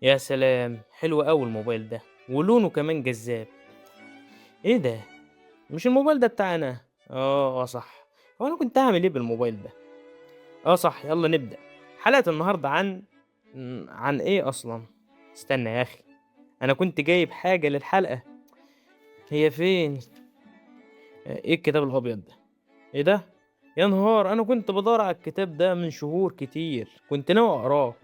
يا سلام! حلو أوي الموبايل ده، ولونه كمان جذاب. إيه ده؟ مش الموبايل ده بتاعنا؟ صح. هو أنا كنت هاعمل إيه بالموبايل ده؟ صح، يالّا نبدأ. حلقة النهارده عن إيه أصلًا؟ استنى يا أخي، أنا كنت جايب حاجة للحلقة، هي فين؟ إيه الكتاب الأبيض ده؟ إيه ده؟ يا نهار! أنا كنت بادوّر على الكتاب ده من شهور كتير، كنت ناوي أقراه.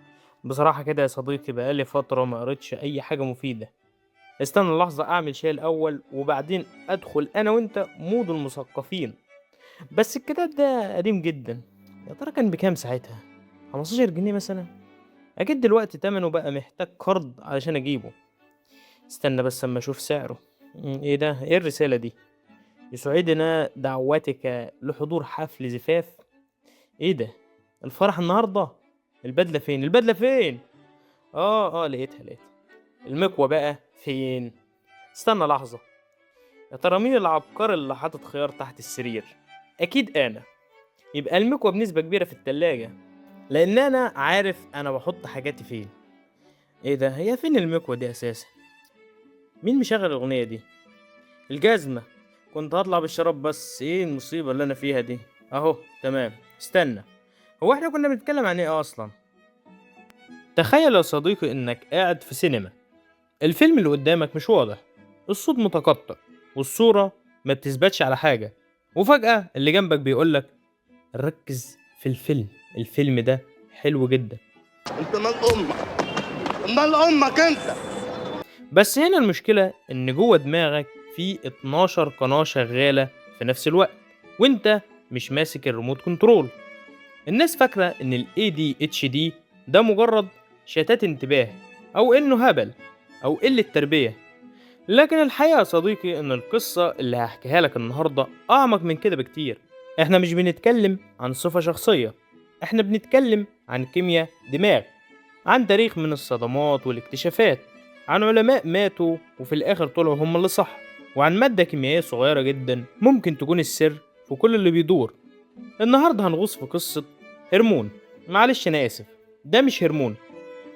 بصراحة كده يا صديقي بقى لي فترة ما قريتش أي حاجة مفيدة. استنى لحظة أعمل شاي الأول وبعدين أدخل أنا وأنت مود المثقفين. بس الكتاب ده قديم جدا، يا ترى كان بكام ساعتها؟ 15 جنيه مثلا؟ أكيد دلوقتي تمنه بقى محتاج قرض علشان أجيبه. استنى بس أما أشوف سعره. إيه ده؟ إيه الرسالة دي؟ يسعدنا دعوتك لحضور حفل زفاف. إيه ده؟ الفرح النهاردة؟ البدلة فين؟ البدلة فين؟ لقيتها. المكوة بقى فين؟ استنى لحظة، يا ترى مين العبقري اللي حاطط خيار تحت السرير؟ أكيد أنا. يبقى المكوة بنسبة كبيرة في التلاجة، لأن أنا عارف أنا باحط حاجاتي فين. إيه ده؟ هي فين المكوة دي أساسًا؟ مين مشغّل الأغنية دي؟ الجزمة، كنت هاطلع بالشراب بس إيه المصيبة اللي أنا فيها دي؟ أهو تمام. استنى، هو إحنا كنا بنتكلم عن إيه أصلًا؟ تخيل يا صديقي إنك قاعد في سينما، الفيلم اللي قدامك مش واضح، الصوت متقطع، والصورة ما بتثبتش على حاجة، وفجأة اللي جنبك بيقول لك ركز في الفيلم، الفيلم ده حلو جدا. انت مال امك، مال امك انت. بس هنا المشكلة إن جوه دماغك في 12 قناة شغالة في نفس الوقت، وإنت مش ماسك الريموت كنترول. الناس فاكرة إن ال ADHD ده مجرد شتات انتباه، أو إنه هبل، أو قلة تربية. لكن الحقيقة يا صديقي إن القصة اللي هحكيها لك النهاردة أعمق من كده بكتير. إحنا مش بنتكلم عن صفة شخصية، إحنا بنتكلم عن كيمياء دماغ، عن تاريخ من الصدمات والاكتشافات، عن علماء ماتوا وفي الآخر طلعوا هم اللي صح، وعن مادة كيميائية صغيرة جدا ممكن تكون السر في كل اللي بيدور. النهاردة هنغوص في قصة هرمون. معلش أنا آسف، ده مش هرمون،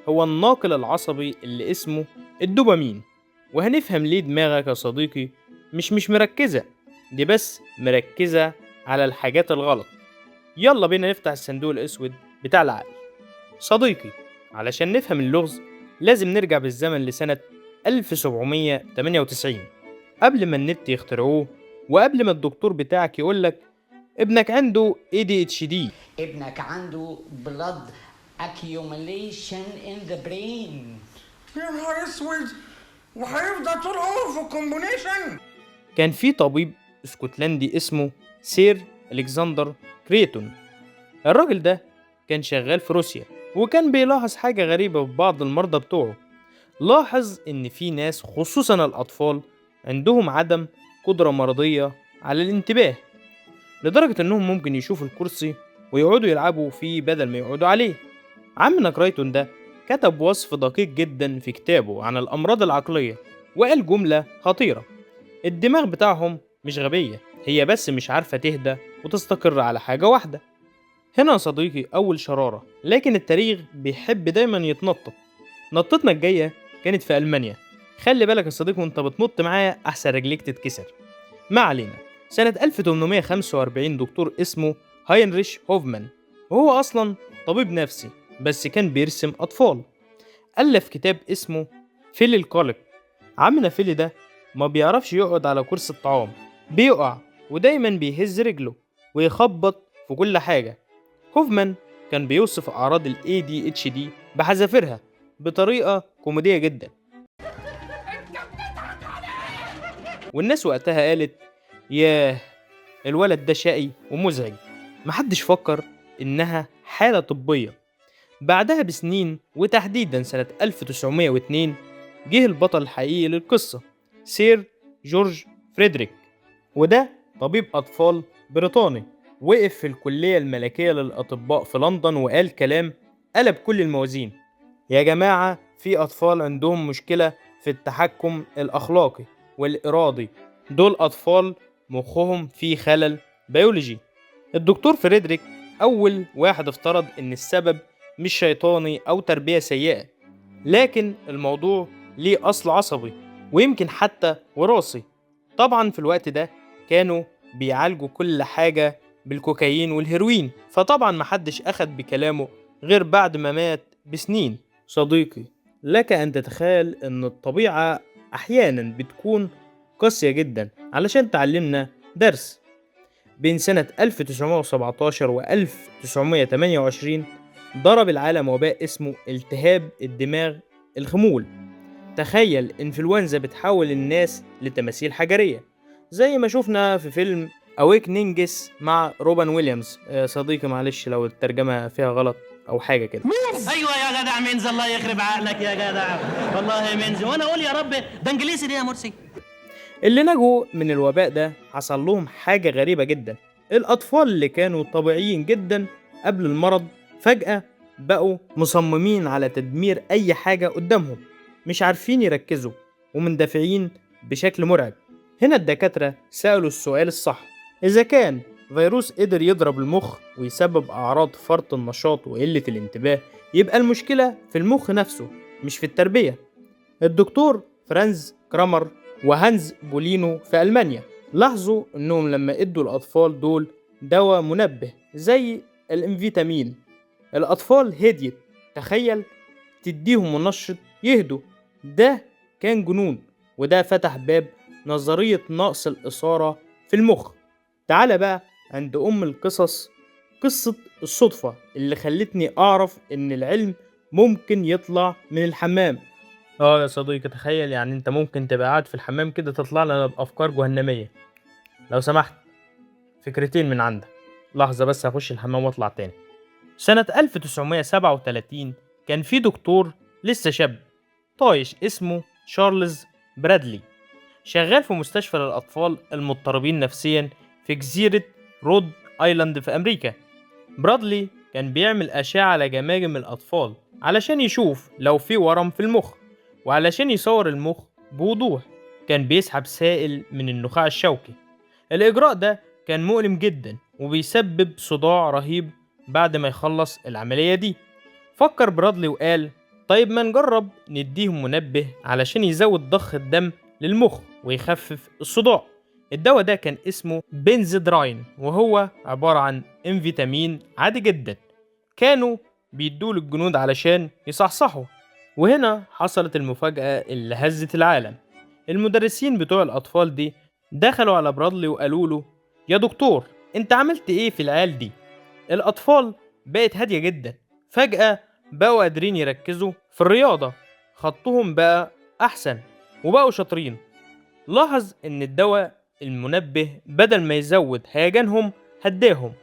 هو الناقل العصبي اللي اسمه الدوبامين. وهنفهم ليه دماغك يا صديقي مش مركزة، دي بس مركزة على الحاجات الغلط. يلا بينا نفتح الصندوق الأسود بتاع العقل. صديقي، علشان نفهم اللغز لازم نرجع بالزمن لسنة 1798، قبل ما النت يخترعوه، وقبل ما الدكتور بتاعك يقولك ابنك عنده ADHD. ابنك عنده blood accumulation in the brain. يا نهار اسود، وهيفضل طول عمره في الكومبونيشن. كان في طبيب اسكتلندي اسمه سير ألكسندر كريتون. الراجل ده كان شغال في روسيا، وكان بيلاحظ حاجة غريبة في بعض المرضى بتوعه. لاحظ إن في ناس خصوصا الأطفال عندهم عدم قدرة مرضية على الانتباه، لدرجة إنهم ممكن يشوفوا الكرسي ويقعدوا يلعبوا فيه بدل ما يقعدوا عليه. عمنا كرايتون ده كتب وصف دقيق جدا في كتابه عن الأمراض العقلية، وقال جملة خطيرة: الدماغ بتاعهم مش غبية، هي بس مش عارفة تهدى وتستقر على حاجة واحدة. هنا يا صديقي أول شرارة، لكن التاريخ بيحب دايما يتنطط. نطتنا الجاية كانت في ألمانيا. خلي بالك يا صديقي وانت بتنط معايا أحسن رجليك تتكسر. ما علينا. سنة 1845 دكتور اسمه هاينريش هوفمان، وهو أصلا طبيب نفسي بس كان بيرسم أطفال، ألف كتاب اسمه فيلي القلق. عمنا فيلي ده ما بيعرفش يقعد على كرسي الطعام، بيقع ودايما بيهز رجله ويخبط في كل حاجة. هوفمان كان بيوصف أعراض ال ADHD بحذافيرها بطريقة كوميدية جدا، والناس وقتها قالت ياه، الولد ده شقي ومزعج. محدش فكر إنها حالة طبية. بعدها بسنين وتحديدا سنة 1902 جه البطل الحقيقي للقصة، سير جورج فريدريك. وده طبيب أطفال بريطاني، وقف في الكلية الملكية للأطباء في لندن وقال كلام قلب كل الموازين: يا جماعة، في أطفال عندهم مشكلة في التحكم الأخلاقي والإرادي، دول أطفال مخهم فيه خلل بيولوجي. الدكتور فريدريك أول واحد افترض إن السبب مش شيطاني أو تربية سيئة، لكن الموضوع ليه أصل عصبي ويمكن حتى وراثي. طبعا في الوقت ده كانوا بيعالجوا كل حاجة بالكوكايين والهيروين، فطبعا محدش أخد بكلامه غير بعد ما مات بسنين. صديقي، لك أن تتخيل أن الطبيعة أحيانا بتكون قاسية جدا علشان تعلمنا درس. بين سنة 1917 و 1928 ضرب العالم وباء اسمه التهاب الدماغ الخمول. تخيل انفلونزا بتحول الناس لتماثيل حجرية زي ما شفنا في فيلم أويكنينجس مع روبان ويليامز. صديقي معلش لو الترجمة فيها غلط أو حاجة كده. ايوه يا جدع منز، الله يخرب عقلك يا جدع، والله منز. وانا اقول يا رب ده انجليزي دي يا مرسي. اللي نجوا من الوباء ده حصل لهم حاجة غريبة جدا. الأطفال اللي كانوا طبيعيين جدا قبل المرض فجأة بقوا مصممين على تدمير أي حاجة قدامهم، مش عارفين يركزوا ومندفعين بشكل مرعب. هنا الدكاترة سألوا السؤال الصح: إذا كان فيروس قدر يضرب المخ ويسبب أعراض فرط النشاط وقلة الانتباه، يبقى المشكلة في المخ نفسه مش في التربية. الدكتور فرانز كرامر وهانز بولينو في ألمانيا لاحظوا إنهم لما إدوا الأطفال دول دواء منبه زي الإنفيتامين، الأطفال هديت. تخيل تديهم منشط يهدوا. ده كان جنون، وده فتح باب نظرية نقص الإثارة في المخ. تعال بقى عند أم القصص، قصة الصدفة اللي خلتني أعرف إن العلم ممكن يطلع من الحمام. يا صديقي تخيل يعني انت ممكن تبقى قاعد في الحمام كده تطلع لنا بأفكار جهنمية. لو سمحت فكرتين من عندك. لحظة بس هخش الحمام واطلع تاني. سنة 1937 كان في دكتور لسه شاب طايش اسمه شارلز برادلي، شغال في مستشفى للأطفال المضطربين نفسيا في جزيرة رود آيلاند في أمريكا. برادلي كان بيعمل أشعة على جماجم الأطفال علشان يشوف لو في ورم في المخ، وعلشان يصور المخ بوضوح كان بيسحب سائل من النخاع الشوكي. الإجراء ده كان مؤلم جدا وبيسبب صداع رهيب. بعد ما يخلص العملية دي فكر برادلي وقال: طيب ما نجرب نديهم منبه علشان يزود ضخ الدم للمخ ويخفف الصداع. الدواء ده كان اسمه بنزدراين، وهو عبارة عن انفيتامين عادي جدا. كانوا بيدوه للجنود علشان يصحصحوا. وهنا حصلت المفاجأة اللي هزت العالم. المدرسين بتوع الأطفال دي دخلوا على برادلي وقالوا له: يا دكتور انت عملت ايه في العيال دي؟ الأطفال بقت هادية جدا، فجأة بقوا قادرين يركزوا في الرياضة، خطهم بقى أحسن وبقوا شاطرين. لاحظ إن الدواء المنبه بدل ما يزود هيجانهم هداهم.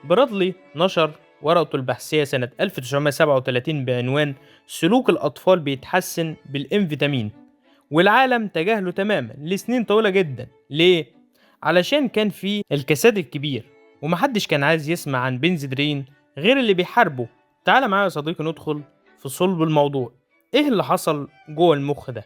برادلي نشر ورقته البحثية سنة 1937 بعنوان سلوك الأطفال بيتحسن بالإنفيتامين، والعالم تجاهله تماما لسنين طويلة جدا. ليه؟ علشان كان في الكساد الكبير ومحدش كان عايز يسمع عن بنزدرين غير اللي بيحاربه. تعال معايا يا صديقي ندخل في صلب الموضوع. ايه اللي حصل جوه المخ ده؟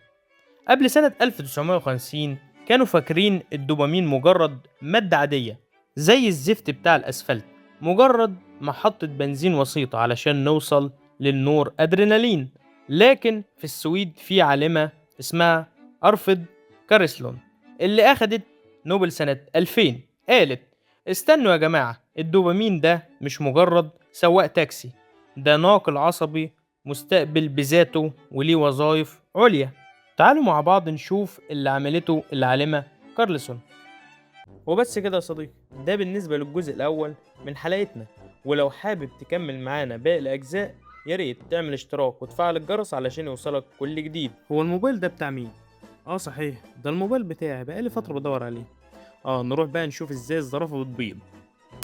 قبل سنة 1950 كانوا فاكرين الدوبامين مجرد مادة عادية زي الزفت بتاع الأسفلت، مجرد محطة بنزين وسيطة علشان نوصل للنور أدرينالين. لكن في السويد في عالمة اسمها أرفيد كارسلون اللي أخدت نوبل سنة 2000 قالت: استنوا يا جماعة، الدوبامين ده مش مجرد سواق تاكسي، ده ناقل عصبي مستقبل بذاته وليه وظائف عليا. تعالوا مع بعض نشوف اللي عملته العالمة كارلسون. وبس كده يا صديقي، ده بالنسبة للجزء الأول من حلقتنا. ولو حابب تكمل معانا باقي الأجزاء ياريت تعمل اشتراك وتفعل الجرس علشان يوصلك كل جديد. هو الموبايل ده بتاع مين؟ صحيح، ده الموبايل بتاعي بقالي فترة بدور عليه. نروح بقى نشوف ازاي الزرافة بتبيض.